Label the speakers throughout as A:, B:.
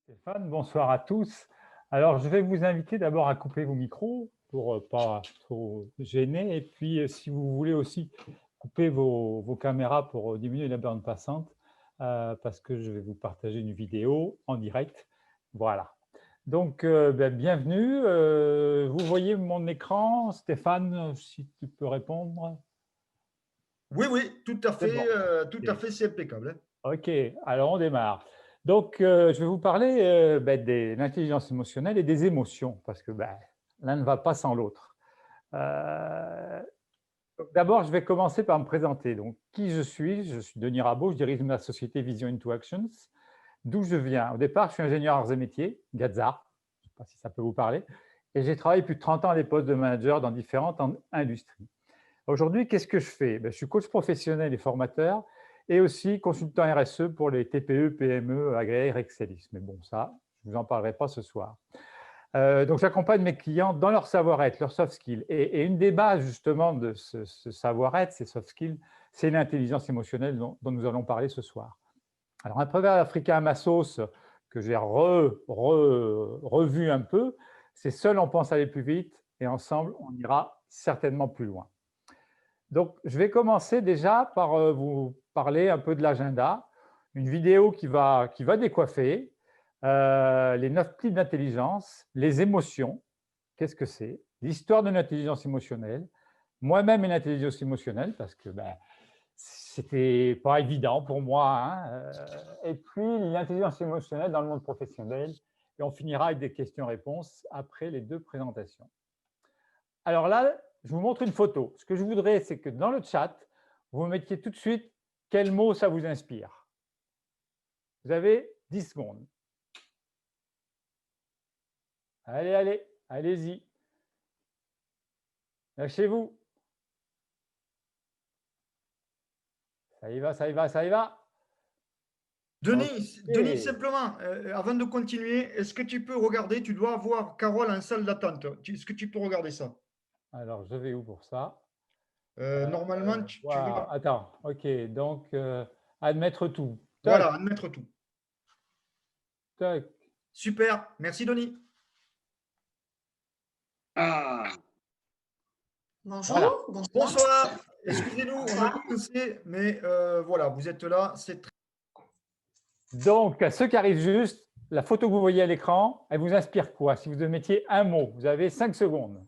A: Stéphane, bonsoir à tous. Alors, je vais vous inviter d'abord à couper vos micros pour ne pas trop gêner. Et puis, si vous voulez aussi couper vos caméras pour diminuer la bande passante, parce que je vais vous partager une vidéo en direct. Voilà. Donc, bienvenue. Vous voyez mon écran, Stéphane, si tu peux répondre.
B: Oui, oui,
A: C'est bon.
B: tout
A: Ok.
B: à fait, c'est impeccable.
A: Ok, alors on démarre. Donc, je vais vous parler de l'intelligence émotionnelle et des émotions, parce que l'un ne va pas sans l'autre. D'abord, je vais commencer par me présenter. Donc, qui je suis? Je suis Denis Rabault, je dirige la société Vision into Actions. D'où je viens? Au départ, je suis ingénieur arts et métiers, Gazar, je ne sais pas si ça peut vous parler, et j'ai travaillé plus de 30 ans à des postes de manager dans différentes industries. Aujourd'hui, qu'est-ce que je fais? Je suis coach professionnel et formateur et aussi consultant RSE pour les TPE, PME, Agréer, Excelis. Mais bon, ça, je ne vous en parlerai pas ce soir. Donc, j'accompagne mes clients dans leur savoir-être, leur soft skills. Et une des bases, justement, de ce savoir-être, ces soft skills, c'est l'intelligence émotionnelle dont nous allons parler ce soir. Alors, un proverbe africain à ma sauce que j'ai revu un peu, c'est « seul on pense aller plus vite et ensemble on ira certainement plus loin ». Donc, je vais commencer déjà par vous parler un peu de l'agenda, une vidéo qui va décoiffer, les 9 types d'intelligence, les émotions, qu'est-ce que c'est, l'histoire de l'intelligence émotionnelle, moi-même une intelligence émotionnelle, parce que c'était pas évident pour moi, hein, et puis l'intelligence émotionnelle dans le monde professionnel, et on finira avec des questions-réponses après les 2 présentations. Alors là, je vous montre une photo. Ce que je voudrais, c'est que dans le chat, vous me mettiez tout de suite quel mot ça vous inspire. Vous avez 10 secondes. Allez, allez, allez-y. Lâchez-vous. Ça y va, ça y va, ça y va.
B: Denis,
A: Ok.
B: simplement, avant de continuer, est-ce que tu peux regarder, tu dois avoir Carole en salle d'attente. Est-ce que tu peux regarder ça?
A: Alors, je vais où pour ça?
B: Normalement, tu
A: Wow.
B: vas…
A: Attends, ok. Donc, admettre tout. Tac,
B: Voilà, admettre tout.
A: tac.
B: Super, merci Denis.
C: Ah,
A: Voilà.
D: Bonjour, bonsoir.
B: Bonsoir, excusez-nous, on a
D: Bonsoir.
B: commencé, mais voilà, vous êtes là, c'est très…
A: Donc, à ceux qui arrivent juste, la photo que vous voyez à l'écran, elle vous inspire quoi? Si vous devez mettiez un mot, vous avez 5 secondes.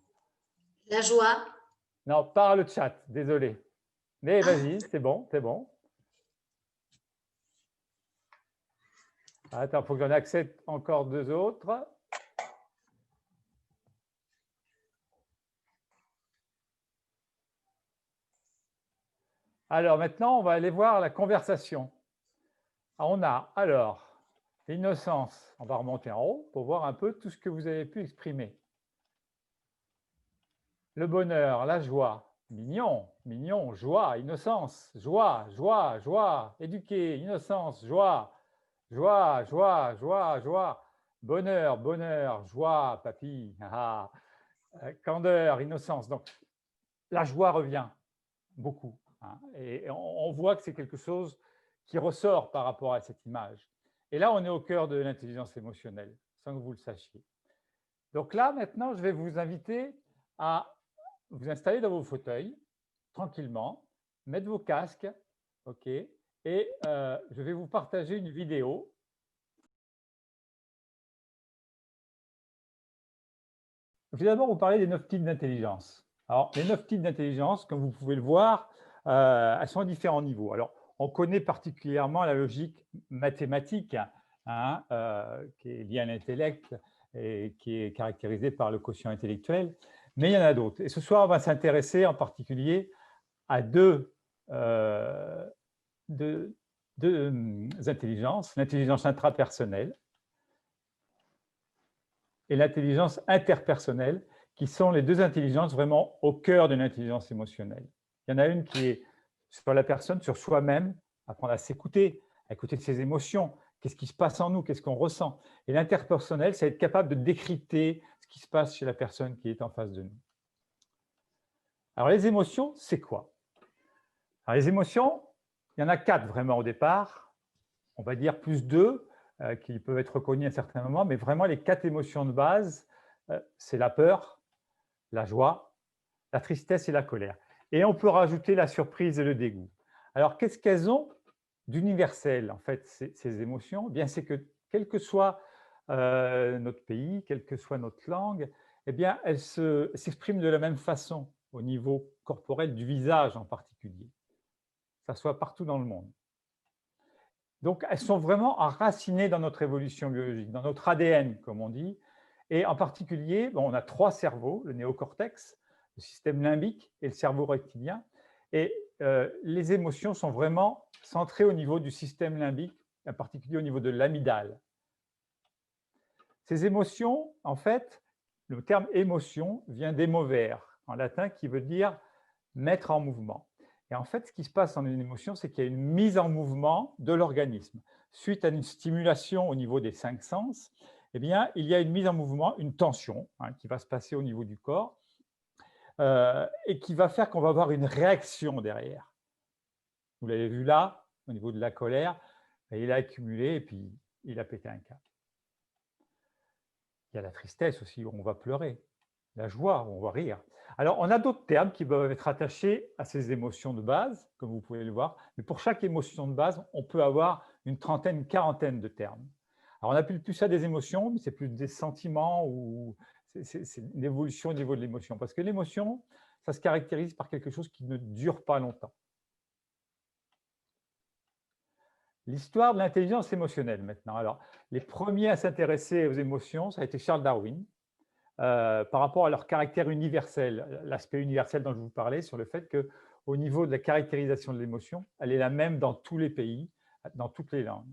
D: La joie.
A: Non, par le chat, désolé. Mais
D: Ah,
A: vas-y, c'est bon, c'est bon. Attends, il faut que j'en accepte encore 2 autres. Alors maintenant, on va aller voir la conversation. On a alors l'innocence, on va remonter en haut pour voir un peu tout ce que vous avez pu exprimer. Le bonheur, la joie, mignon, mignon, joie, innocence, joie, joie, joie, éduquer, innocence, joie, joie, joie, joie, joie, bonheur, bonheur, joie, papy, candeur, innocence. Donc, la joie revient beaucoup, hein, et on voit que c'est quelque chose qui ressort par rapport à cette image. Et là, on est au cœur de l'intelligence émotionnelle, sans que vous le sachiez. Donc là, maintenant, je vais vous inviter à vous installer dans vos fauteuils, tranquillement, mettre vos casques, OK, et je vais vous partager une vidéo. Je vais d'abord vous parler des 9 types d'intelligence. Alors, les 9 types d'intelligence, comme vous pouvez le voir, elles sont à différents niveaux. Alors, on connaît particulièrement la logique mathématique, hein, qui est liée à l'intellect et qui est caractérisée par le quotient intellectuel, mais il y en a d'autres. Et ce soir, on va s'intéresser en particulier à deux intelligences, l'intelligence intrapersonnelle et l'intelligence interpersonnelle, qui sont les 2 intelligences vraiment au cœur de l'intelligence émotionnelle. Il y en a une qui est sur la personne, sur soi-même, apprendre à s'écouter, à écouter ses émotions, qu'est-ce qui se passe en nous, qu'est-ce qu'on ressent. Et l'interpersonnel, c'est être capable de décrypter ce qui se passe chez la personne qui est en face de nous. Alors les émotions, c'est quoi? Alors les émotions, il y en a 4 vraiment au départ, on va dire plus 2. qui peuvent être reconnues à un certain moment, mais vraiment les 4 émotions de base, c'est la peur, la joie, la tristesse et la colère. Et on peut rajouter la surprise et le dégoût. Alors, qu'est-ce qu'elles ont d'universel, en fait, ces émotions? Eh bien, c'est que, quel que soit notre pays, quelle que soit notre langue, eh bien, elles s'expriment de la même façon au niveau corporel du visage en particulier. Ça soit partout dans le monde. Donc, elles sont vraiment enracinées dans notre évolution biologique, dans notre ADN, comme on dit. Et en particulier, bon, on a 3 cerveaux, le néocortex, le système limbique et le cerveau reptilien. Et les émotions sont vraiment centrées au niveau du système limbique, en particulier au niveau de l'amygdale. Ces émotions, en fait, le terme émotion vient d'émover, en latin, qui veut dire mettre en mouvement. Et en fait, ce qui se passe en une émotion, c'est qu'il y a une mise en mouvement de l'organisme. Suite à une stimulation au niveau des 5 sens, eh bien, il y a une mise en mouvement, une tension qui va se passer au niveau du corps et qui va faire qu'on va avoir une réaction derrière. Vous l'avez vu là, au niveau de la colère, il a accumulé et puis il a pété un câble. Il y a la tristesse aussi, où on va pleurer, la joie, où on va rire. Alors, on a d'autres termes qui peuvent être attachés à ces émotions de base, comme vous pouvez le voir, mais pour chaque émotion de base, on peut avoir une trentaine, une quarantaine de termes. Alors, on n'appelle plus ça des émotions, mais c'est plus des sentiments ou c'est une évolution au niveau de l'émotion. Parce que l'émotion, ça se caractérise par quelque chose qui ne dure pas longtemps. L'histoire de l'intelligence émotionnelle maintenant. Alors, les premiers à s'intéresser aux émotions, ça a été Charles Darwin, par rapport à leur caractère universel, l'aspect universel dont je vous parlais, sur le fait qu'au niveau de la caractérisation de l'émotion, elle est la même dans tous les pays, dans toutes les langues.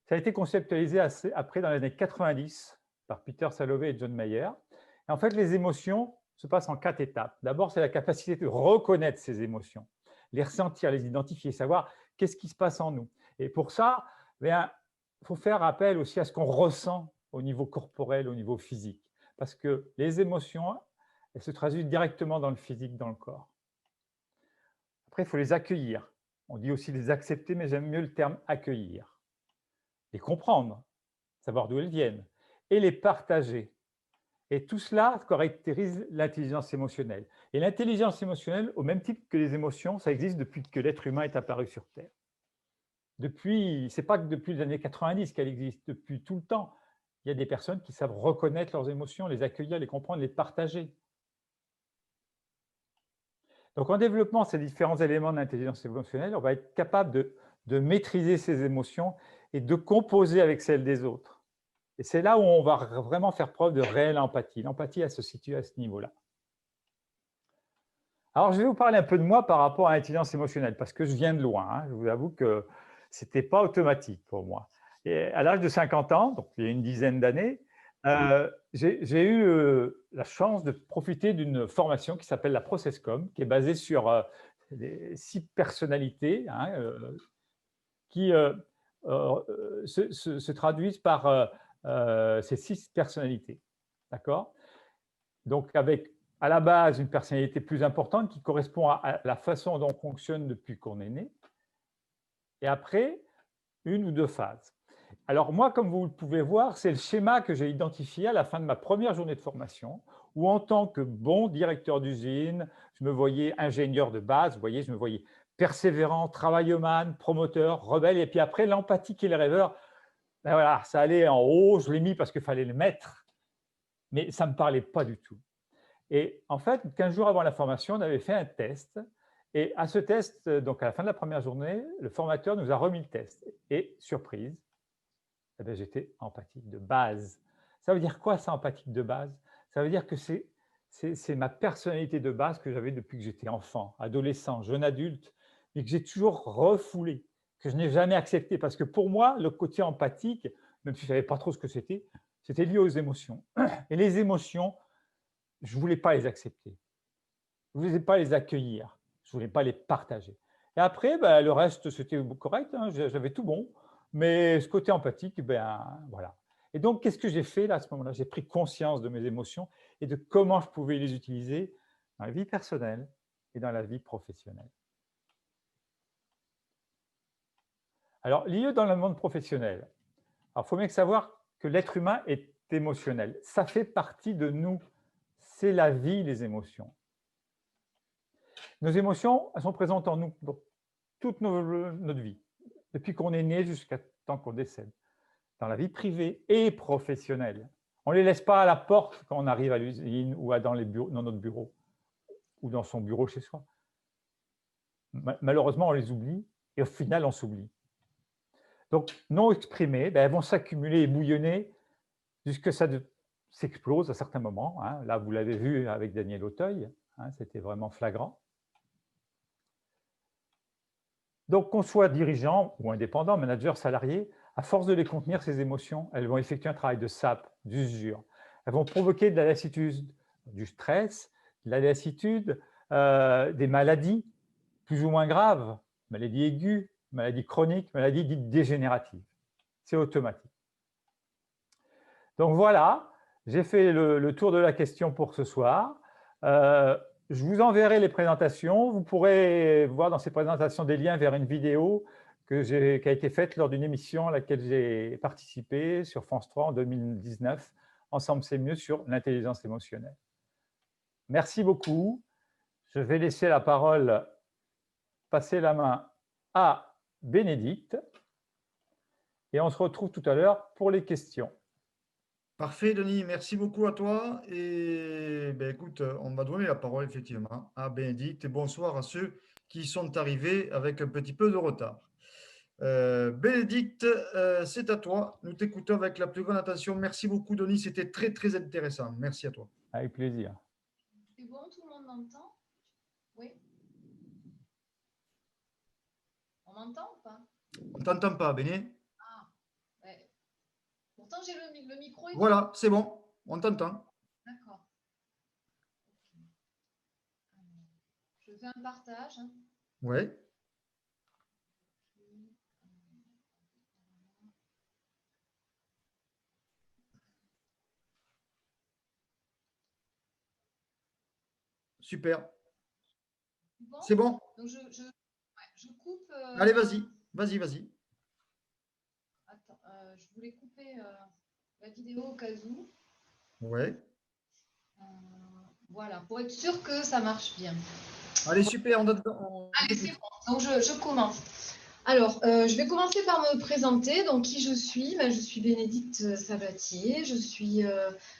A: Ça a été conceptualisé après dans les années 90 par Peter Salovey et John Mayer. Et en fait, les émotions se passent en 4 étapes. D'abord, c'est la capacité de reconnaître ces émotions, les ressentir, les identifier, savoir qu'est-ce qui se passe en nous. Et pour ça, il faut faire appel aussi à ce qu'on ressent au niveau corporel, au niveau physique. Parce que les émotions, elles se traduisent directement dans le physique, dans le corps. Après, il faut les accueillir. On dit aussi les accepter, mais j'aime mieux le terme accueillir. Les comprendre, savoir d'où elles viennent, et les partager. Et tout cela caractérise l'intelligence émotionnelle. Et l'intelligence émotionnelle, au même titre que les émotions, ça existe depuis que l'être humain est apparu sur Terre. Ce n'est pas que depuis les années 90 qu'elle existe, depuis tout le temps. Il y a des personnes qui savent reconnaître leurs émotions, les accueillir, les comprendre, les partager. Donc, en développant ces différents éléments de l'intelligence émotionnelle, on va être capable de maîtriser ces émotions et de composer avec celles des autres. Et c'est là où on va vraiment faire preuve de réelle empathie. L'empathie, elle se situe à ce niveau-là. Alors, je vais vous parler un peu de moi par rapport à l'intelligence émotionnelle, parce que je viens de loin. Je vous avoue que ce n'était pas automatique pour moi. Et à l'âge de 50 ans, donc il y a une dizaine d'années, j'ai eu la chance de profiter d'une formation qui s'appelle la Processcom, qui est basée sur les 6 personnalités qui se traduisent par ces 6 personnalités. D'accord? Donc, avec à la base une personnalité plus importante qui correspond à la façon dont on fonctionne depuis qu'on est né, et après, 1 ou 2 phases. Alors moi, comme vous le pouvez voir, c'est le schéma que j'ai identifié à la fin de ma première journée de formation, où en tant que bon directeur d'usine, je me voyais ingénieur de base, vous voyez, je me voyais persévérant, travaillomane, promoteur, rebelle, et puis après, l'empathique et le rêveur, ben voilà, ça allait en haut, je l'ai mis parce qu'il fallait le mettre, mais ça ne me parlait pas du tout. Et en fait, 15 jours avant la formation, on avait fait un test. Et à ce test, donc à la fin de la première journée, le formateur nous a remis le test. Et surprise, eh bien, j'étais empathique de base. Ça veut dire quoi, ça, empathique de base? Ça veut dire que c'est ma personnalité de base que j'avais depuis que j'étais enfant, adolescent, jeune adulte, et que j'ai toujours refoulé, que je n'ai jamais accepté. Parce que pour moi, le côté empathique, même si je ne savais pas trop ce que c'était lié aux émotions. Et les émotions, je ne voulais pas les accepter. Je ne voulais pas les accueillir. Je ne voulais pas les partager. Et après, ben, le reste, c'était correct. J'avais tout bon. Mais ce côté empathique, ben voilà. Et donc, qu'est-ce que j'ai fait là, à ce moment-là? J'ai pris conscience de mes émotions et de comment je pouvais les utiliser dans la vie personnelle et dans la vie professionnelle. Alors, lié dans le monde professionnel, Alors, il faut bien savoir que l'être humain est émotionnel. Ça fait partie de nous. C'est la vie, les émotions. Nos émotions, elles sont présentes en nous dans toute notre vie, depuis qu'on est né jusqu'à temps qu'on décède, dans la vie privée et professionnelle. On ne les laisse pas à la porte quand on arrive à l'usine ou dans notre bureau ou dans son bureau chez soi. Malheureusement, on les oublie et au final, on s'oublie. Donc, non exprimées, elles vont s'accumuler et bouillonner jusqu'à ça s'explose à certains moments. Hein. Là, vous l'avez vu avec Daniel Auteuil, hein, c'était vraiment flagrant. Donc, qu'on soit dirigeant ou indépendant, manager, salarié, à force de les contenir, ces émotions, elles vont effectuer un travail de sape, d'usure. Elles vont provoquer de la lassitude, du stress, de la lassitude, des maladies plus ou moins graves, maladies aiguës, maladies chroniques, maladies dites dégénératives. C'est automatique. Donc voilà, j'ai fait le tour de la question pour ce soir. Je vous enverrai les présentations. Vous pourrez voir dans ces présentations des liens vers une vidéo qui a été faite lors d'une émission à laquelle j'ai participé sur France 3 en 2019. Ensemble, c'est mieux sur l'intelligence émotionnelle. Merci beaucoup. Je vais laisser la parole, passer la main à Bénédicte. Et on se retrouve tout à l'heure pour les questions.
B: Parfait, Denis, merci beaucoup à toi. Et ben, écoute, on va donner la parole effectivement à Bénédicte et bonsoir à ceux qui sont arrivés avec un petit peu de retard. Bénédicte, c'est à toi. Nous t'écoutons avec la plus grande attention. Merci beaucoup, Denis. C'était très, très intéressant. Merci à toi.
A: Avec plaisir.
C: C'est bon, tout le monde m'entend? Oui. On m'entend ou pas?
B: On ne t'entend pas, Béné?
C: Ah, ouais. Pourtant, j'ai le micro.
B: Voilà, c'est bon. On t'entend.
C: D'accord. Je fais un partage.
B: Ouais. Super.
C: Bon.
B: C'est bon.
C: Donc, je coupe.
B: Allez, vas-y. Vas-y, vas-y.
C: Attends, je voulais couper la vidéo au cas où.
B: Ouais.
C: Voilà, pour être sûr que ça marche bien.
B: Allez, super.
C: Allez, c'est bon. Donc, je commence. Alors, je vais commencer par me présenter. Donc, qui je suis? Je suis Bénédicte Sabatier. Je suis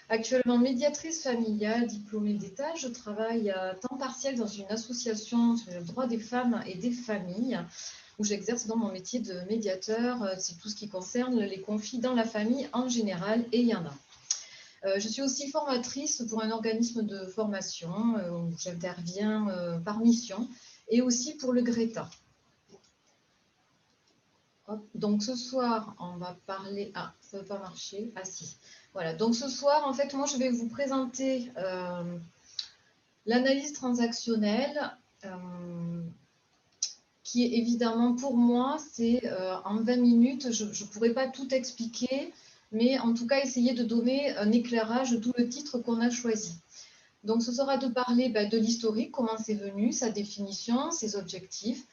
C: actuellement médiatrice familiale, diplômée d'État. Je travaille à temps partiel dans une association sur le droit des femmes et des familles, où j'exerce dans mon métier de médiateur. C'est tout ce qui concerne les conflits dans la famille en général, et il y en a. Je suis aussi formatrice pour un organisme de formation où j'interviens par mission, et aussi pour le Greta. Donc ce soir, on va parler… Ah, ça ne veut pas marcher. Ah si. Voilà. Donc ce soir, en fait, moi, je vais vous présenter l'analyse transactionnelle qui est évidemment pour moi, c'est en 20 minutes, je ne pourrai pas tout expliquer, mais en tout cas, essayer de donner un éclairage, d'où le titre qu'on a choisi. Donc ce sera de parler de l'historique, comment c'est venu, sa définition, ses objectifs,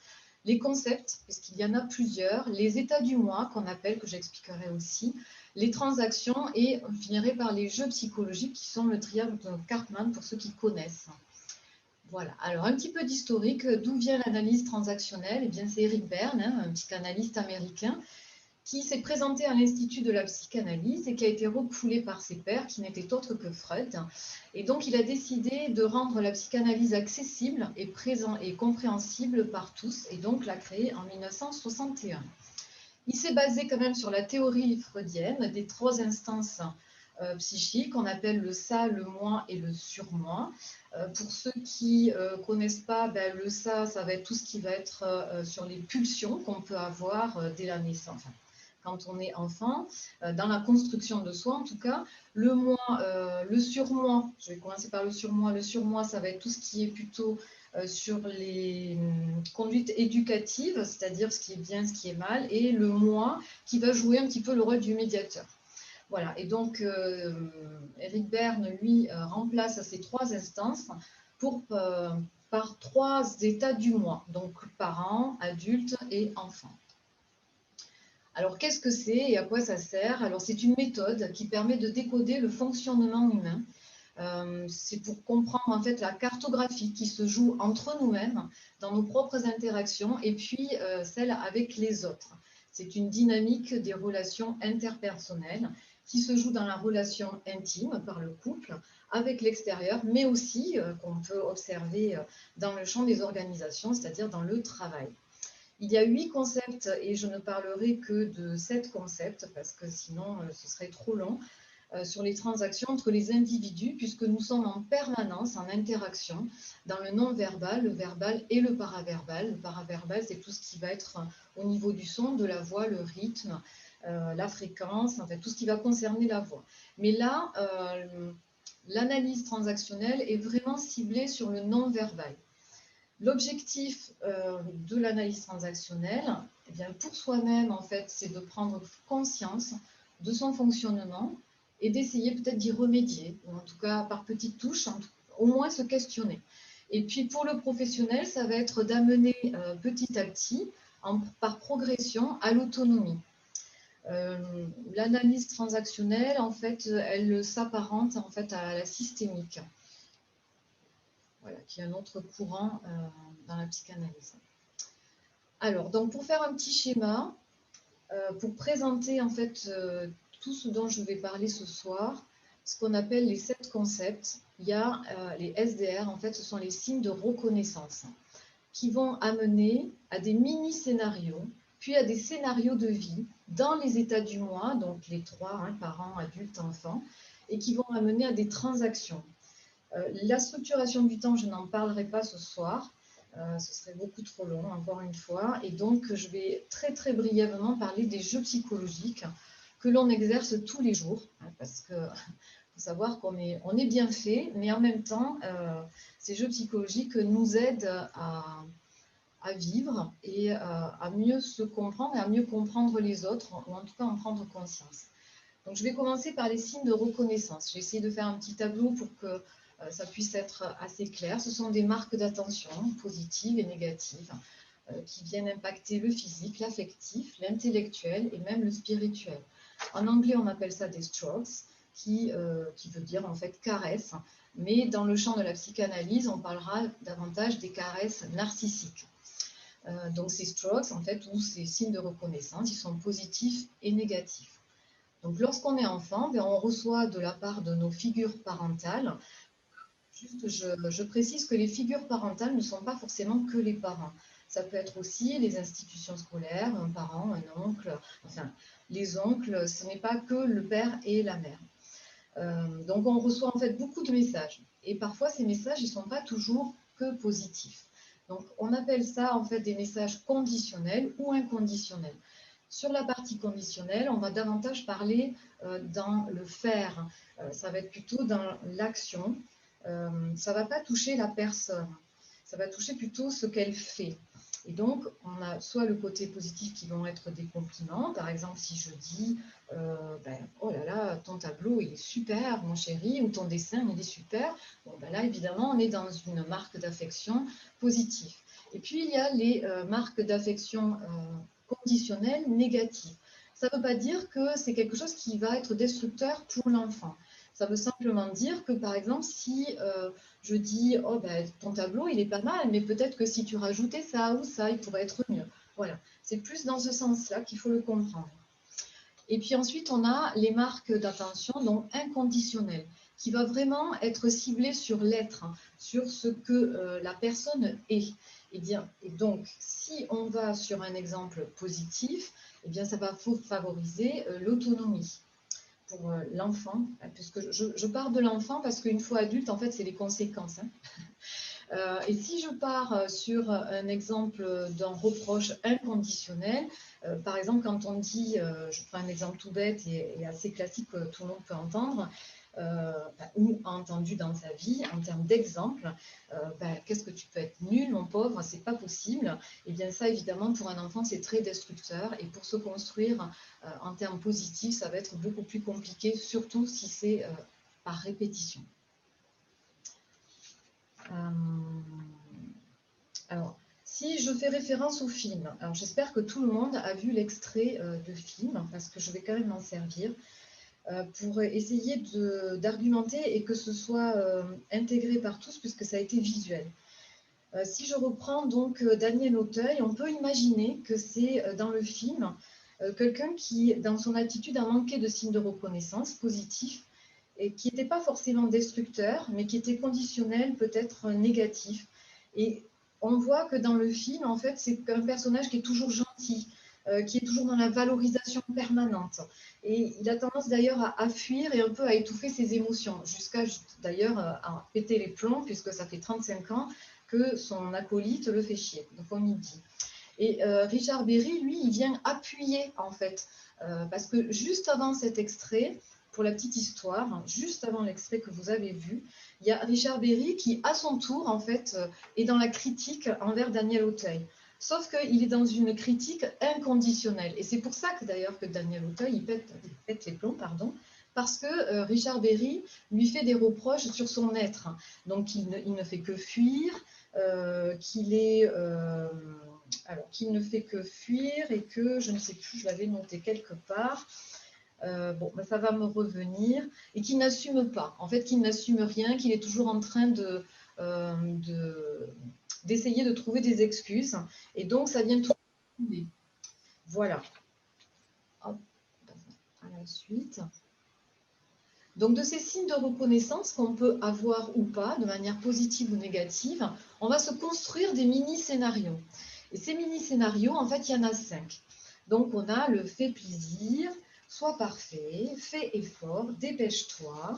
C: les concepts, parce qu'il y en a plusieurs, les états du moi qu'on appelle, que j'expliquerai aussi, les transactions et on finirait par les jeux psychologiques qui sont le triangle de Karpman pour ceux qui connaissent. Voilà, alors un petit peu d'historique, d'où vient l'analyse transactionnelle? Eh bien c'est Eric Berne, un psychanalyste américain, qui s'est présenté à l'Institut de la psychanalyse et qui a été refoulé par ses pairs, qui n'étaient autres que Freud. Et donc, il a décidé de rendre la psychanalyse accessible et présente et compréhensible par tous, et donc l'a créée en 1961. Il s'est basé quand même sur la théorie freudienne des 3 instances psychiques, qu'on appelle le ça, le moi et le surmoi. Pour ceux qui ne connaissent pas, le ça va être tout ce qui va être sur les pulsions qu'on peut avoir dès la naissance. Enfin, quand on est enfant, dans la construction de soi en tout cas. Le moi, le surmoi, je vais commencer par le surmoi. Le surmoi, ça va être tout ce qui est plutôt sur les conduites éducatives, c'est-à-dire ce qui est bien, ce qui est mal, et le moi qui va jouer un petit peu le rôle du médiateur. Voilà, et donc Eric Berne, lui, remplace ces 3 instances par 3 états du moi, donc parents, adultes et enfants. Alors, qu'est-ce que c'est et à quoi ça sert? Alors, c'est une méthode qui permet de décoder le fonctionnement humain. C'est pour comprendre en fait la cartographie qui se joue entre nous-mêmes dans nos propres interactions et puis celle avec les autres. C'est une dynamique des relations interpersonnelles qui se joue dans la relation intime par le couple avec l'extérieur, mais aussi qu'on peut observer dans le champ des organisations, c'est-à-dire dans le travail. Il y a 8 concepts et je ne parlerai que de 7 concepts parce que sinon ce serait trop long sur les transactions entre les individus puisque nous sommes en permanence en interaction dans le non-verbal, le verbal et le paraverbal. Le paraverbal, c'est tout ce qui va être au niveau du son, de la voix, le rythme, la fréquence, en fait tout ce qui va concerner la voix. Mais là, l'analyse transactionnelle est vraiment ciblée sur le non-verbal. L'objectif de l'analyse transactionnelle, eh bien, pour soi-même, en fait, c'est de prendre conscience de son fonctionnement et d'essayer peut-être d'y remédier, ou en tout cas par petites touches, au moins se questionner. Et puis pour le professionnel, ça va être d'amener petit à petit, par progression, à l'autonomie. L'analyse transactionnelle, en fait, elle s'apparente en fait à la systémique. Voilà, qui est un autre courant dans la psychanalyse. Alors, donc pour faire un petit schéma, pour présenter en fait tout ce dont je vais parler ce soir, ce qu'on appelle les 7 concepts, il y a les SDR, en fait, ce sont les signes de reconnaissance qui vont amener à des mini-scénarios, puis à des scénarios de vie dans les états du moi, donc les 3, hein, parents, adultes, enfants, et qui vont amener à des transactions. La structuration du temps, je n'en parlerai pas ce soir, ce serait beaucoup trop long, encore une fois, et donc je vais très très brièvement parler des jeux psychologiques que l'on exerce tous les jours, hein, parce que faut savoir qu'on est bien fait, mais en même temps, ces jeux psychologiques nous aident à vivre et à mieux se comprendre et à mieux comprendre les autres, ou en tout cas en prendre conscience. Donc je vais commencer par les signes de reconnaissance. J'ai essayé de faire un petit tableau pour que ça puisse être assez clair. Ce sont des marques d'attention positives et négatives qui viennent impacter le physique, l'affectif, l'intellectuel et même le spirituel. En anglais, on appelle ça des strokes, qui veut dire en fait caresse, mais dans le champ de la psychanalyse, on parlera davantage des caresses narcissiques. Donc ces strokes, en fait, ou ces signes de reconnaissance, ils sont positifs et négatifs. Donc lorsqu'on est enfant, on reçoit de la part de nos figures parentales. Juste, je précise que les figures parentales ne sont pas forcément que les parents. Ça peut être aussi les institutions scolaires, un parent, un oncle, enfin, les oncles, ce n'est pas que le père et la mère. Donc on reçoit en fait beaucoup de messages. Et parfois, ces messages, ils ne sont pas toujours que positifs. Donc on appelle ça en fait des messages conditionnels ou inconditionnels. Sur la partie conditionnelle, on va davantage parler dans le faire. Ça va être plutôt dans l'action. Ça ne va pas toucher la personne, ça va toucher plutôt ce qu'elle fait. Et donc, on a soit le côté positif qui vont être des compliments. Par exemple, si je dis oh là là, ton tableau il est super, mon chéri, ou ton dessin il est super. Bon, ben là, évidemment, on est dans une marque d'affection positive. Et puis, il y a les marques d'affection conditionnelles négatives. Ça ne veut pas dire que c'est quelque chose qui va être destructeur pour l'enfant. Ça veut simplement dire que, par exemple, si je dis « Oh, ben, ton tableau, il est pas mal, mais peut-être que si tu rajoutais ça ou ça, il pourrait être mieux. » Voilà, c'est plus dans ce sens-là qu'il faut le comprendre. Et puis ensuite, on a les marques d'attention, donc inconditionnelles, qui va vraiment être ciblées sur l'être, hein, sur ce que la personne est. Et donc, si on va sur un exemple positif, eh bien, ça va favoriser l'autonomie pour l'enfant, puisque je pars de l'enfant parce qu'une fois adulte, en fait, c'est les conséquences. Hein. Et si je pars sur un exemple d'un reproche inconditionnel, par exemple, quand on dit, je prends un exemple tout bête et assez classique que tout le monde peut entendre, ou a entendu dans sa vie, en termes d'exemple, qu'est-ce que tu peux être nul, mon pauvre, c'est pas possible. Et bien ça, évidemment, pour un enfant, c'est très destructeur. Et pour se construire en termes positifs, ça va être beaucoup plus compliqué, surtout si c'est par répétition. Alors, Si je fais référence au film, alors j'espère que tout le monde a vu l'extrait de film, parce que je vais quand même m'en servir, pour essayer d'argumenter et que ce soit intégré par tous, puisque ça a été visuel. Si je reprends donc Daniel Auteuil, on peut imaginer que c'est dans le film quelqu'un qui, dans son attitude, a manqué de signes de reconnaissance positifs et qui n'était pas forcément destructeur, mais qui était conditionnel, peut-être négatif. Et on voit que dans le film, en fait, c'est un personnage qui est toujours gentil, qui est toujours dans la valorisation permanente. Et il a tendance d'ailleurs à fuir et un peu à étouffer ses émotions, jusqu'à d'ailleurs à péter les plombs, puisque ça fait 35 ans que son acolyte le fait chier, comme il dit. Et Richard Berry, lui, il vient appuyer, en fait, parce que juste avant cet extrait, pour la petite histoire, juste avant l'extrait que vous avez vu, il y a Richard Berry qui, à son tour, en fait, est dans la critique envers Daniel Auteuil. Sauf qu'il est dans une critique inconditionnelle. Et c'est pour ça que d'ailleurs que Daniel Auteuil, il pète les plombs, pardon, parce que Richard Berry lui fait des reproches sur son être. Donc il ne fait que fuir, qu'il ne fait que fuir et que, je ne sais plus, je l'avais noté quelque part, bon, ben ça va me revenir, et qu'il n'assume pas, en fait, qu'il n'assume rien, qu'il est toujours en train d'essayer de trouver des excuses, et donc ça vient tout. Voilà. Hop, à la suite. Donc, de ces signes de reconnaissance qu'on peut avoir ou pas, de manière positive ou négative, on va se construire des mini-scénarios. Et ces mini-scénarios, en fait, il y en a 5. Donc, on a le fais plaisir, sois parfait, fais effort, dépêche-toi.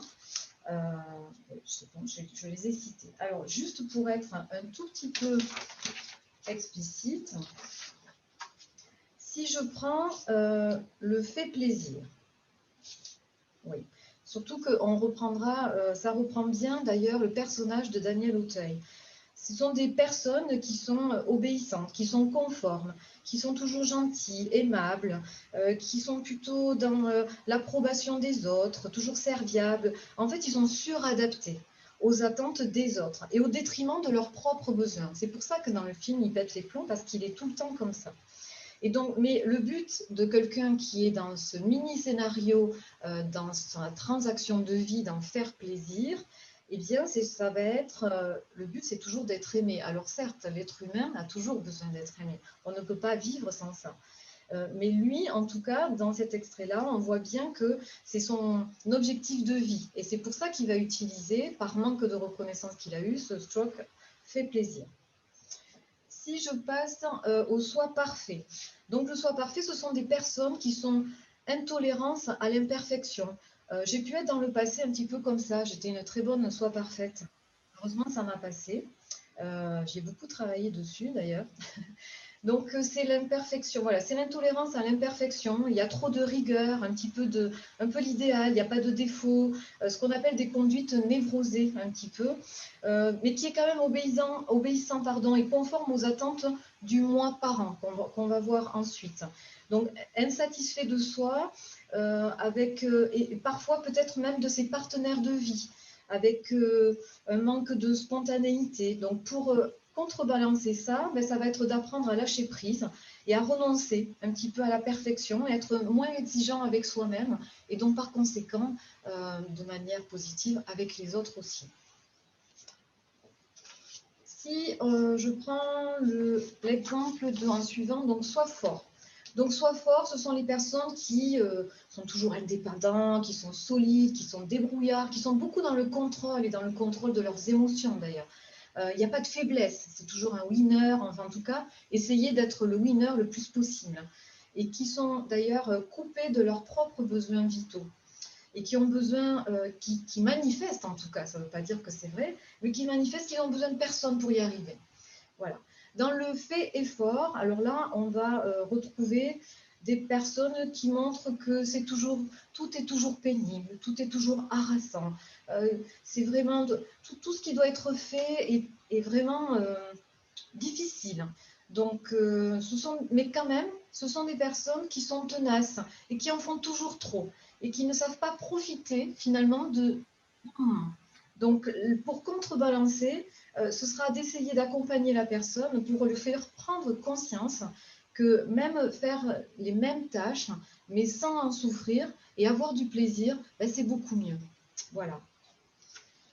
C: C'est bon, je les ai cités. Alors, juste pour être un tout petit peu explicite, si je prends le fait plaisir, oui. Surtout qu'on reprendra, ça reprend bien d'ailleurs le personnage de Daniel Auteuil. Ce sont des personnes qui sont obéissantes, qui sont conformes, qui sont toujours gentilles, aimables, qui sont plutôt dans l'approbation des autres, toujours serviables. En fait, ils sont suradaptés aux attentes des autres et au détriment de leurs propres besoins. C'est pour ça que dans le film, il pète les plombs, parce qu'il est tout le temps comme ça. Et donc, mais le but de quelqu'un qui est dans ce mini-scénario, dans sa transaction de vie, d'en faire plaisir, eh bien, ça va être, le but, c'est toujours d'être aimé. Alors certes, l'être humain a toujours besoin d'être aimé. On ne peut pas vivre sans ça. Mais lui, en tout cas, dans cet extrait-là, on voit bien que c'est son objectif de vie. Et c'est pour ça qu'il va utiliser, par manque de reconnaissance qu'il a eu, ce stroke fait plaisir. Si je passe au soi parfait. Donc, le soi parfait, ce sont des personnes qui sont intolérantes à l'imperfection. J'ai pu être dans le passé un petit peu comme ça. J'étais une très bonne soi parfaite. Heureusement, ça m'a passé. J'ai beaucoup travaillé dessus, d'ailleurs. Donc, c'est l'imperfection. Voilà, c'est l'intolérance à l'imperfection. Il y a trop de rigueur, un peu l'idéal, il n'y a pas de défaut. Ce qu'on appelle des conduites névrosées, un petit peu, mais qui est quand même obéissant et conforme aux attentes du moi parent, qu'on va voir ensuite. Donc, insatisfait de soi, et parfois peut-être même de ses partenaires de vie, avec un manque de spontanéité. Donc, pour contrebalancer ça, ça va être d'apprendre à lâcher prise et à renoncer un petit peu à la perfection, et être moins exigeant avec soi-même, et donc par conséquent, de manière positive avec les autres aussi. Si je prends l'exemple en suivant, donc sois fort. Donc sois fort, ce sont les personnes qui sont toujours indépendants, qui sont solides, qui sont débrouillards, qui sont beaucoup dans le contrôle et dans le contrôle de leurs émotions d'ailleurs. Il n'y a pas de faiblesse, c'est toujours un winner, enfin en tout cas, essayez d'être le winner le plus possible. Et qui sont d'ailleurs coupés de leurs propres besoins vitaux. Et qui ont besoin, qui manifestent en tout cas, ça ne veut pas dire que c'est vrai, mais qui manifestent qu'ils n'ont besoin de personne pour y arriver. Voilà. Dans le fait effort, alors là, on va retrouver des personnes qui montrent que tout est toujours pénible, tout est toujours harassant. C'est vraiment tout ce qui doit être fait est vraiment difficile. Donc, mais quand même, ce sont des personnes qui sont tenaces et qui en font toujours trop et qui ne savent pas profiter finalement Donc, pour contrebalancer, ce sera d'essayer d'accompagner la personne pour lui faire prendre conscience que même faire les mêmes tâches, mais sans en souffrir et avoir du plaisir, ben, c'est beaucoup mieux. Voilà.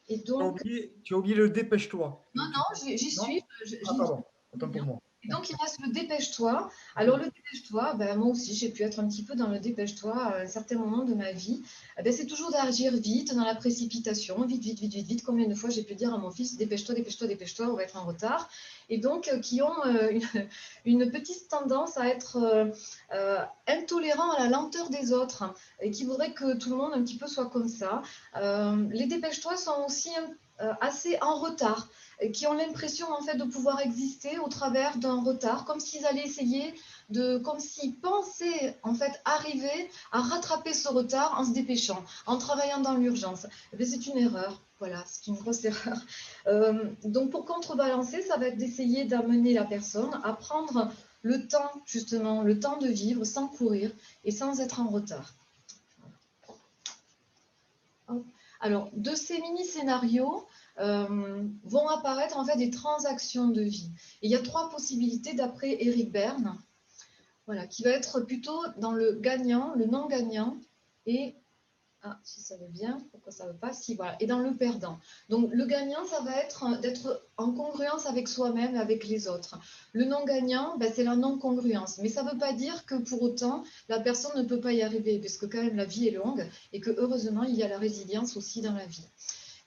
C: Et donc,
B: tu as oublié le dépêche-toi.
C: non, j'y suis.
B: Ah, pardon, autant pour moi.
C: Et donc, il reste le dépêche-toi. Alors, le dépêche-toi, ben, moi aussi, j'ai pu être un petit peu dans le dépêche-toi à un certain moment de ma vie. Ben, c'est toujours d'agir vite, dans la précipitation, vite, vite, vite, vite, vite. Combien de fois j'ai pu dire à mon fils, dépêche-toi, dépêche-toi, dépêche-toi, on va être en retard. Et donc, qui ont une petite tendance à être intolérants à la lenteur des autres et qui voudraient que tout le monde un petit peu soit comme ça. Les dépêche-toi sont aussi assez en retard, qui ont l'impression en fait de pouvoir exister au travers d'un retard, comme s'ils allaient essayer comme s'ils pensaient en fait arriver à rattraper ce retard en se dépêchant, en travaillant dans l'urgence. C'est une erreur, voilà, c'est une grosse erreur. Donc pour contrebalancer, ça va être d'essayer d'amener la personne à prendre le temps, justement, le temps de vivre sans courir et sans être en retard. Alors, de ces mini-scénarios vont apparaître en fait des transactions de vie. Et il y a 3 possibilités d'après Eric Berne, voilà, qui va être plutôt dans le gagnant, le non-gagnant et si ça veut bien, pourquoi ça ne veut pas? Si, voilà, et dans le perdant. Donc, le gagnant, ça va être d'être en congruence avec soi-même et avec les autres. Le non-gagnant, ben, c'est la non-congruence. Mais ça ne veut pas dire que pour autant, la personne ne peut pas y arriver, parce que quand même, la vie est longue et que heureusement, il y a la résilience aussi dans la vie.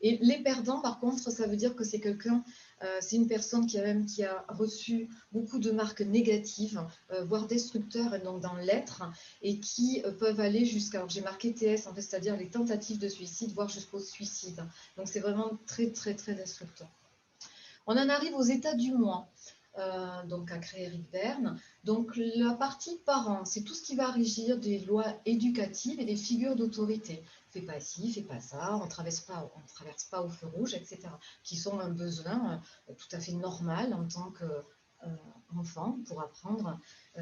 C: Et les perdants, par contre, ça veut dire que c'est quelqu'un, c'est une personne qui a reçu beaucoup de marques négatives, voire destructeurs, donc dans l'être, et qui peuvent aller jusqu'à, alors j'ai marqué TS, en fait, c'est-à-dire les tentatives de suicide, voire jusqu'au suicide. Donc c'est vraiment très, très, très destructeur. On en arrive aux états du moi. Donc à créer Eric Berne. Donc la partie parents, c'est tout ce qui va régir des lois éducatives et des figures d'autorité. Fais pas ci, fais pas ça, on traverse pas au feu rouge, etc. Qui sont un besoin tout à fait normal en tant qu'enfant pour apprendre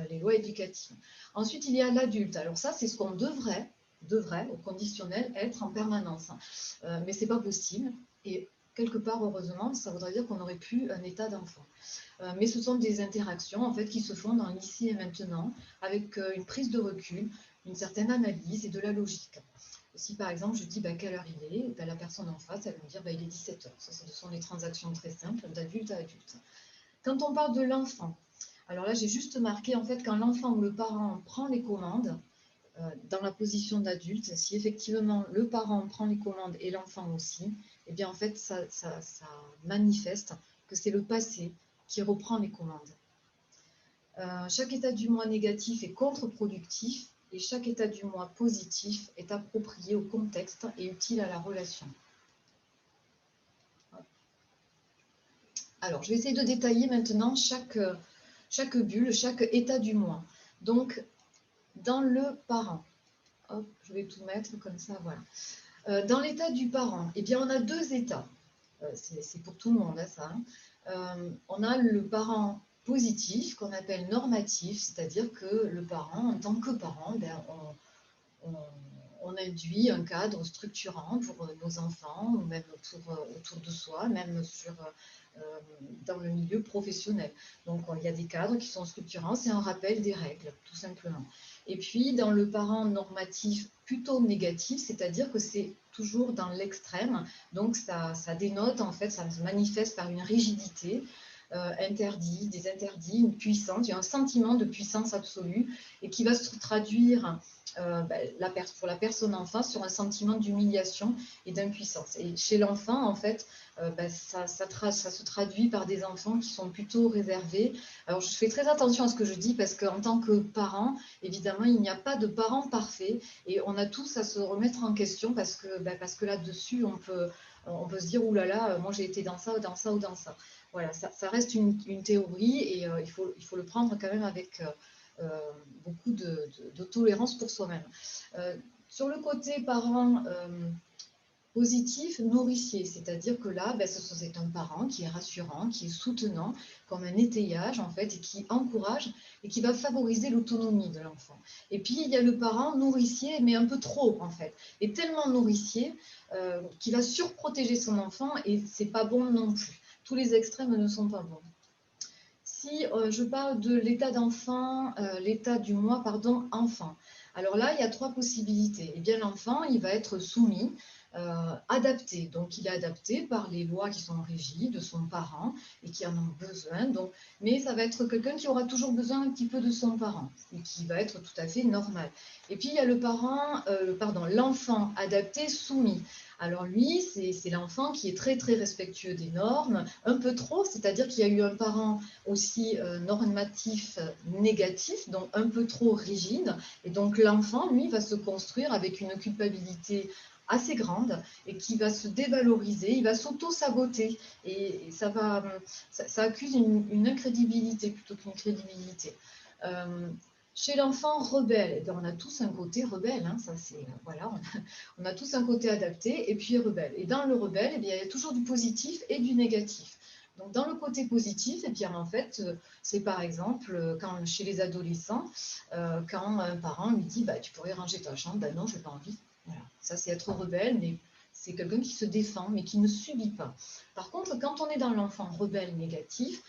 C: les lois éducatives. Ensuite, il y a l'adulte. Alors ça, c'est ce qu'on devrait, au conditionnel, être en permanence. Mais c'est pas possible. Et quelque part, heureusement, ça voudrait dire qu'on aurait plus un état d'enfant. Mais ce sont des interactions en fait qui se font dans l'ici et maintenant avec une prise de recul, une certaine analyse et de la logique. Si par exemple je dis quelle heure il est, la personne en face elle va me dire il est 17 h. Ça, ce sont des transactions très simples d'adulte à adulte. Quand on parle de l'enfant, alors là j'ai juste marqué en fait quand l'enfant ou le parent prend les commandes dans la position d'adulte, si effectivement le parent prend les commandes et l'enfant aussi, eh bien en fait ça manifeste que c'est le passé qui reprend les commandes. Chaque état du moi négatif est contre-productif et chaque état du moi positif est approprié au contexte et utile à la relation. Alors, je vais essayer de détailler maintenant chaque bulle, chaque état du moi. Donc, dans le parent, hop, je vais tout mettre comme ça, voilà. Dans l'état du parent, eh bien, on a 2 états. C'est pour tout le monde, ça. On a le parent positif qu'on appelle normatif, c'est-à-dire que le parent, en tant que parent, on induit un cadre structurant pour nos enfants, ou même autour de soi, même dans le milieu professionnel. Donc il y a des cadres qui sont structurants, c'est un rappel des règles, tout simplement. Et puis dans le parent normatif plutôt négatif, c'est-à-dire que c'est toujours dans l'extrême, donc ça dénote en fait, ça se manifeste par une rigidité, des interdits, une puissance, il y a un sentiment de puissance absolue et qui va se traduire pour la personne en face sur un sentiment d'humiliation et d'impuissance. Et chez l'enfant, en fait, ça se traduit par des enfants qui sont plutôt réservés. Alors, je fais très attention à ce que je dis parce qu'en tant que parent, évidemment, il n'y a pas de parent parfait et on a tous à se remettre en question parce que là-dessus, on peut se dire, oulala, moi j'ai été dans ça ou dans ça ou dans ça. Voilà, ça reste une théorie et il faut le prendre quand même avec beaucoup de tolérance pour soi-même. Sur le côté parent Positif, nourricier, c'est-à-dire que là, c'est un parent qui est rassurant, qui est soutenant, comme un étayage en fait, et qui encourage et qui va favoriser l'autonomie de l'enfant. Et puis il y a le parent nourricier, mais un peu trop en fait, et tellement nourricier qui va surprotéger son enfant, et c'est pas bon non plus. Tous les extrêmes ne sont pas bons. Si je parle de l'état d'enfant, l'état du moi, pardon, enfant. Alors là, il y a trois possibilités. Eh bien, l'enfant, il va être soumis, adapté. Donc, il est adapté par les lois qui sont régies de son parent et qui en ont besoin. Donc, mais ça va être quelqu'un qui aura toujours besoin un petit peu de son parent et qui va être tout à fait normal. Et puis, il y a l'enfant adapté, soumis. Alors lui, c'est l'enfant qui est très très respectueux des normes, un peu trop, c'est-à-dire qu'il y a eu un parent aussi normatif négatif, donc un peu trop rigide, et donc l'enfant, lui, va se construire avec une culpabilité assez grande et qui va se dévaloriser, il va s'auto-saboter, et ça accuse une incrédibilité plutôt qu'une crédibilité. Chez l'enfant rebelle, on a tous un côté rebelle, hein, ça c'est voilà, on a tous un côté adapté et puis rebelle. Et dans le rebelle, il y a toujours du positif et du négatif. Donc dans le côté positif, en fait, c'est par exemple quand chez les adolescents, quand un parent lui dit tu pourrais ranger ta chambre, non, je n'ai pas envie. Voilà. Ça c'est être rebelle, mais c'est quelqu'un qui se défend, mais qui ne subit pas. Par contre, quand on est dans l'enfant rebelle négatif,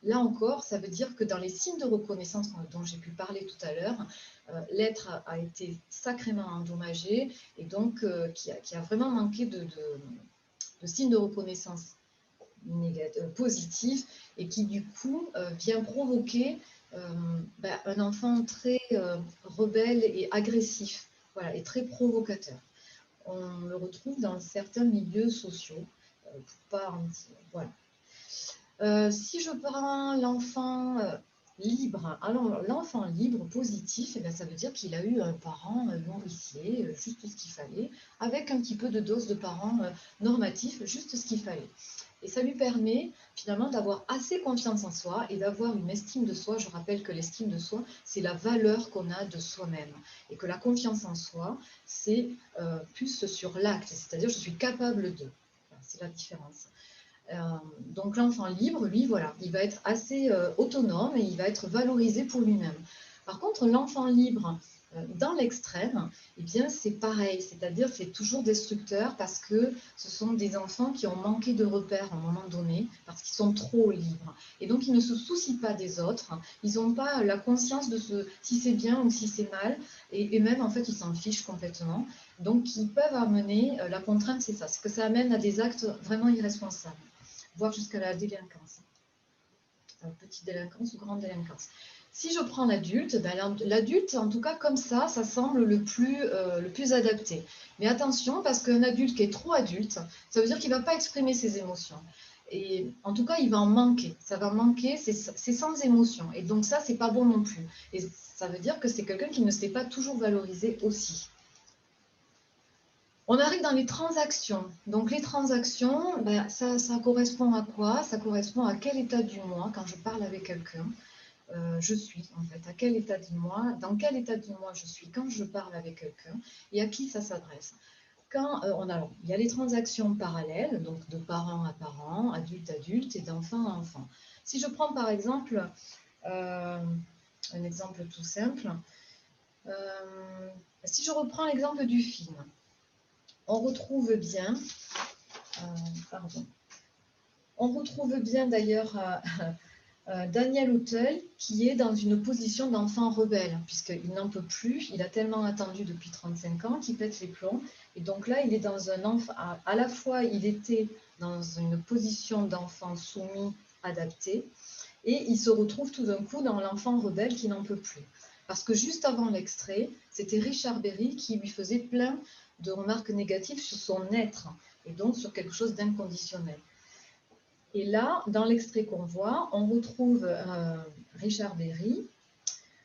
C: là encore, ça veut dire que dans les signes de reconnaissance dont j'ai pu parler tout à l'heure, l'être a été sacrément endommagé et donc qui a vraiment manqué de signes de reconnaissance positifs et qui du coup vient provoquer un enfant très rebelle et agressif, voilà, et très provocateur. On le retrouve dans certains milieux sociaux, voilà. Si je prends l'enfant libre, alors l'enfant libre positif, ça veut dire qu'il a eu un parent nourricier, juste ce qu'il fallait, avec un petit peu de dose de parents normatifs, juste ce qu'il fallait. Et ça lui permet finalement d'avoir assez confiance en soi et d'avoir une estime de soi. Je rappelle que l'estime de soi, c'est la valeur qu'on a de soi-même. Et que la confiance en soi, c'est plus sur l'acte, c'est-à-dire je suis capable de. Voilà, c'est la différence. Donc l'enfant libre, lui, voilà, il va être assez autonome et il va être valorisé pour lui-même. Par contre, l'enfant libre dans l'extrême, c'est pareil, c'est-à-dire c'est toujours destructeur parce que ce sont des enfants qui ont manqué de repères à un moment donné, parce qu'ils sont trop libres. Et donc ils ne se soucient pas des autres, ils n'ont pas la conscience de si c'est bien ou si c'est mal, et même en fait ils s'en fichent complètement. Donc ils peuvent amener, la contrainte c'est ça, c'est que ça amène à des actes vraiment irresponsables, voire jusqu'à la délinquance. Petite délinquance ou grande délinquance. Si je prends l'adulte, l'adulte, en tout cas comme ça semble le plus adapté. Mais attention, parce qu'un adulte qui est trop adulte, ça veut dire qu'il ne va pas exprimer ses émotions. Et en tout cas, il va en manquer. Ça va manquer, c'est sans émotion. Et donc ça, c'est pas bon non plus. Et ça veut dire que c'est quelqu'un qui ne s'est pas toujours valorisé aussi. On arrive dans les transactions. Donc les transactions, ça correspond à quoi? Ça correspond à quel état du moi quand je parle avec quelqu'un. Je suis en fait, à quel état du moi, dans quel état du moi je suis quand je parle avec quelqu'un et à qui ça s'adresse. Quand il y a les transactions parallèles, donc de parent à parent, adulte à adulte et d'enfant à enfant. Si je prends par exemple un exemple tout simple, si je reprends l'exemple du film, on retrouve bien, d'ailleurs Daniel Auteuil qui est dans une position d'enfant rebelle, puisqu'il n'en peut plus, il a tellement attendu depuis 35 ans qu'il pète les plombs, et donc là il est dans un enfant, à la fois il était dans une position d'enfant soumis, adapté, et il se retrouve tout d'un coup dans l'enfant rebelle qui n'en peut plus. Parce que juste avant l'extrait, c'était Richard Berry qui lui faisait plein de remarques négatives sur son être, et donc sur quelque chose d'inconditionnel. Et là, dans l'extrait qu'on voit, on retrouve Richard Berry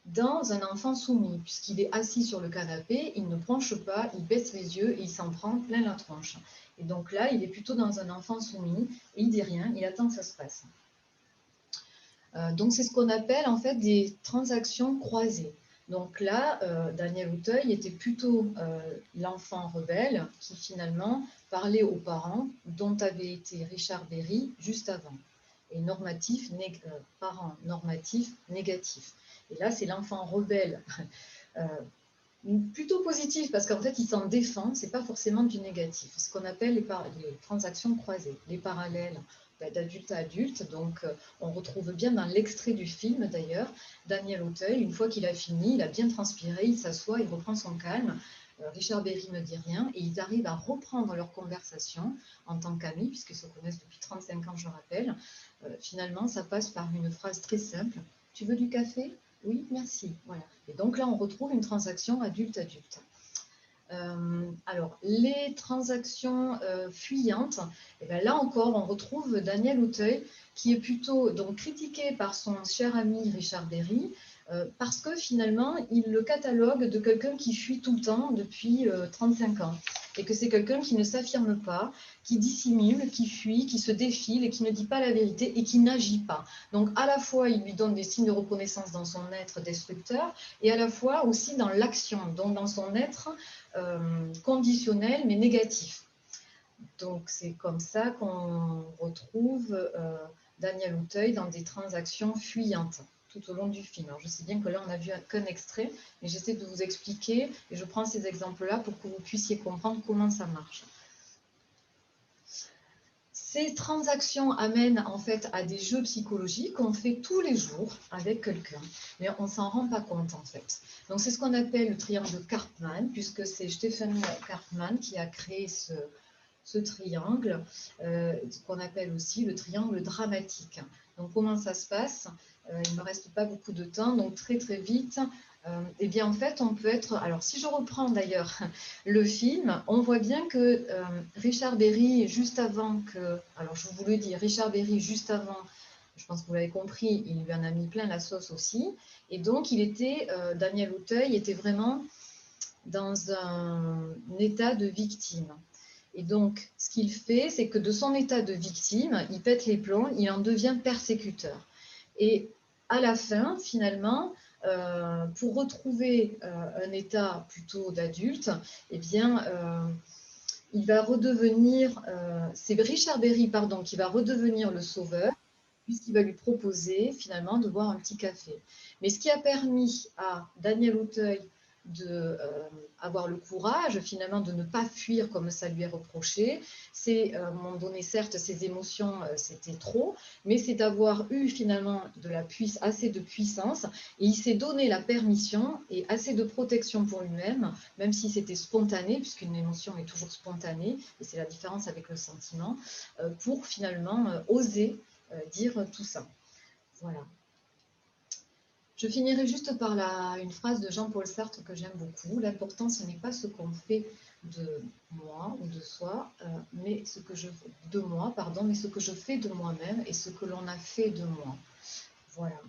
C: dans un enfant soumis, puisqu'il est assis sur le canapé, il ne penche pas, il baisse les yeux et il s'en prend plein la tronche. Et donc là, il est plutôt dans un enfant soumis, et il ne dit rien, il attend que ça se passe. Donc c'est ce qu'on appelle en fait des transactions croisées. Donc là, Daniel Auteuil était plutôt l'enfant rebelle qui finalement parlait aux parents dont avait été Richard Berry juste avant. Et parent normatif négatif. Et là, c'est l'enfant rebelle plutôt positif parce qu'en fait, il s'en défend, c'est pas forcément du négatif. Ce qu'on appelle les transactions croisées, les parallèles d'adulte à adulte. Donc, on retrouve bien dans l'extrait du film d'ailleurs, Daniel Auteuil, une fois qu'il a fini, il a bien transpiré, il s'assoit, il reprend son calme. Richard Berry ne dit rien et ils arrivent à reprendre leur conversation en tant qu'amis, puisqu'ils se connaissent depuis 35 ans, je rappelle. Finalement, ça passe par une phrase très simple. Tu veux du café ? Oui, merci. Voilà. Et donc là, on retrouve une transaction adulte-adulte. Alors, les transactions fuyantes, et bien là encore, on retrouve Daniel Auteuil qui est plutôt donc, critiqué par son cher ami Richard Berry parce que finalement, il le catalogue de quelqu'un qui fuit tout le temps depuis 35 ans et que c'est quelqu'un qui ne s'affirme pas, qui dissimule, qui fuit, qui se défile et qui ne dit pas la vérité et qui n'agit pas. Donc à la fois, il lui donne des signes de reconnaissance dans son être destructeur et à la fois aussi dans l'action, donc dans son être conditionnel mais négatif. Donc c'est comme ça qu'on retrouve Daniel Auteuil dans des transactions fuyantes tout au long du film. Alors je sais bien que là on n'a vu qu'un extrait, mais j'essaie de vous expliquer et je prends ces exemples-là pour que vous puissiez comprendre comment ça marche. Ces transactions amènent en fait à des jeux psychologiques qu'on fait tous les jours avec quelqu'un, mais on ne s'en rend pas compte en fait. Donc c'est ce qu'on appelle le triangle de Karpman, puisque c'est Stephen Karpman qui a créé ce triangle, qu'on appelle aussi le triangle dramatique. Donc comment ça se passe? Il ne me reste pas beaucoup de temps, donc très très vite. Eh bien en fait on peut être, alors si je reprends d'ailleurs le film, on voit bien que Richard Berry juste avant que, alors je vous le dis, Richard Berry juste avant, je pense que vous l'avez compris, il lui en a mis plein la sauce aussi, et donc il était, Daniel Auteuil était vraiment dans un état de victime. Et donc, ce qu'il fait, c'est que de son état de victime, il pète les plombs, il en devient persécuteur. Et à la fin, finalement, pour retrouver un état plutôt d'adulte, eh bien, il va redevenir, c'est Richard Berry, pardon, qui va redevenir le sauveur, puisqu'il va lui proposer finalement de boire un petit café. Mais ce qui a permis à Daniel Auteuil d'avoir le courage finalement de ne pas fuir comme ça lui est reproché, c'est à un moment donné certes ses émotions c'était trop, mais c'est d'avoir eu finalement assez de puissance et il s'est donné la permission et assez de protection pour lui-même, même si c'était spontané, puisqu'une émotion est toujours spontanée et c'est la différence avec le sentiment, pour finalement oser dire tout ça. Voilà. Je finirai juste par une phrase de Jean-Paul Sartre que j'aime beaucoup. L'important, ce n'est pas ce qu'on fait de moi ou de soi, mais ce que je fais de moi, mais ce que je fais de moi-même et ce que l'on a fait de moi. Voilà.